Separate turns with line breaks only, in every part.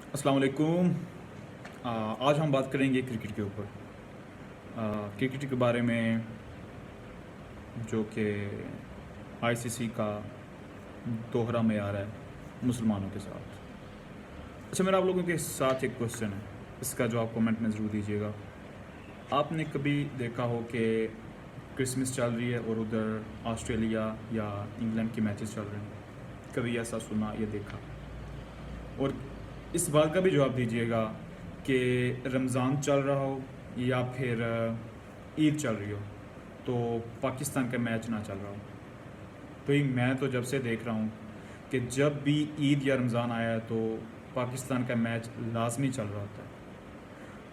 अस्सलाम वालेकुम। आज हम बात करेंगे क्रिकेट के ऊपर। क्रिकेट के बारे में जो कि आईसीसी का दोहरा मेयार है मुसलमानों के साथ। अच्छा, मेरा आप लोगों के साथ एक क्वेश्चन है, इसका जवाब कमेंट में ज़रूर दीजिएगा। आपने कभी देखा हो कि क्रिसमस चल रही है और उधर ऑस्ट्रेलिया या इंग्लैंड के मैचेस चल रहे हैं? कभी ऐसा सुना या देखा? और इस बात का भी जवाब दीजिएगा कि रमज़ान चल रहा हो या फिर ईद चल रही हो तो पाकिस्तान का मैच ना चल रहा हो। तो मैं तो जब से देख रहा हूँ कि जब भी ईद या रमज़ान आया है तो पाकिस्तान का मैच लाजमी चल रहा होता है।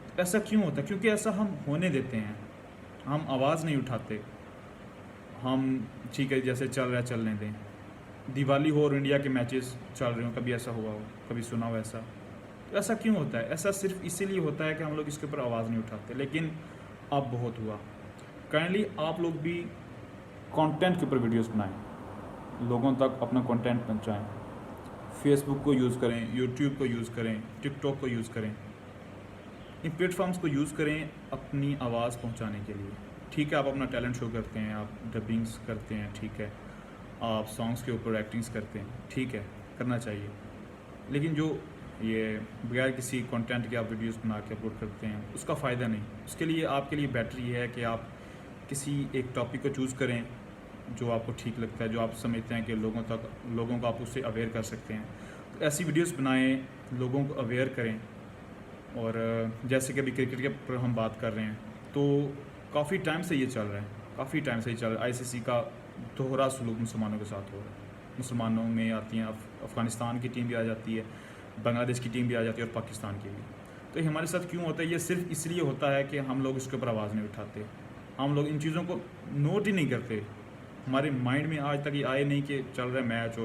तो ऐसा क्यों होता है? क्योंकि ऐसा हम होने देते हैं, हम आवाज़ नहीं उठाते। हम ठीक है, जैसे चल रहा है चलने दें। दिवाली हो और इंडिया के मैचेस चल रहे हो, कभी ऐसा हुआ हो? कभी सुना हो ऐसा? तो ऐसा क्यों होता है? ऐसा सिर्फ इसीलिए होता है कि हम लोग इसके ऊपर आवाज़ नहीं उठाते। लेकिन अब बहुत हुआ। काइंडली आप लोग भी कंटेंट के ऊपर वीडियोस बनाएं, लोगों तक अपना कंटेंट पहुंचाएं। फेसबुक को यूज़ करें, यूट्यूब को यूज़ करें, टिकटॉक को यूज़ करें। इन प्लेटफॉर्म्स को यूज़ करें अपनी आवाज़ पहुंचाने के लिए। ठीक है, आप अपना टैलेंट शो करते हैं, आप डबिंग्स करते हैं, ठीक है, आप सॉन्ग्स के ऊपर एक्टिंग्स करते हैं, ठीक है, करना चाहिए। लेकिन जो ये बगैर किसी कंटेंट के आप वीडियोस बना के अपलोड करते हैं, उसका फ़ायदा नहीं। उसके लिए आपके लिए बेटर ये है कि आप किसी एक टॉपिक को चूज़ करें जो आपको ठीक लगता है, जो आप समझते हैं कि लोगों को आप उससे अवेयर कर सकते हैं। तो ऐसी वीडियोस बनाएं, लोगों को अवेयर करें। और जैसे कि अभी क्रिकेट के ऊपर हम बात कर रहे हैं तो काफ़ी टाइम से ये चल रहा है, काफ़ी टाइम से ये चल रहा है। आईसीसी का दोहरा सलूक मुसलमानों के साथ हो रहा है। मुसलमानों में आती हैं अफ़गानिस्तान की टीम भी आ जाती है, बांग्लादेश की टीम भी आ जाती है और पाकिस्तान की भी। तो ये हमारे साथ क्यों होता है? ये सिर्फ इसलिए होता है कि हम लोग इसके ऊपर आवाज़ नहीं उठाते, हम लोग इन चीज़ों को नोट ही नहीं करते। हमारे माइंड में आज तक ये आए नहीं कि चल रहा है मैच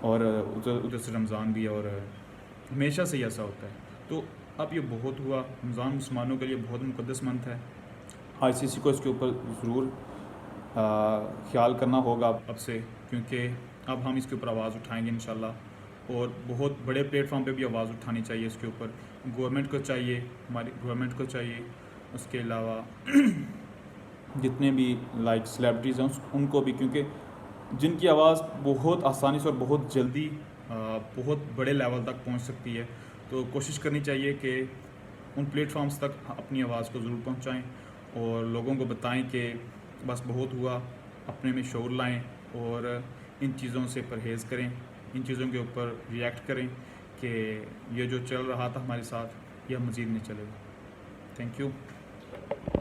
और उधर उधर से रमज़ान भी है और हमेशा से ही ऐसा होता है। तो अब ये बहुत हुआ। रमज़ान मुसलमानों के लिए बहुत मुक़द्दस मंथ है। आईसीसी को इसके ऊपर ज़रूर ख्याल करना होगा अब से, क्योंकि अब हम इसके ऊपर आवाज़ उठाएंगे इंशाल्लाह। और बहुत बड़े प्लेटफॉर्म पे भी आवाज़ उठानी चाहिए इसके ऊपर। गवर्नमेंट को चाहिए, हमारी गवर्नमेंट को चाहिए, उसके अलावा जितने भी लाइक सेलिब्रिटीज़ हैं उनको भी, क्योंकि जिनकी आवाज़ बहुत आसानी से और बहुत जल्दी बहुत बड़े लेवल तक पहुंच सकती है। तो कोशिश करनी चाहिए कि उन प्लेटफॉर्म्स तक अपनी आवाज़ को ज़रूर पहुंचाएं और लोगों को बताएं कि बस बहुत हुआ, अपने में शऊर लाएं और इन चीज़ों से परहेज़ करें, इन चीज़ों के ऊपर रिएक्ट करें कि ये जो चल रहा था हमारे साथ यह मज़ीद नहीं चलेगा। Thank you.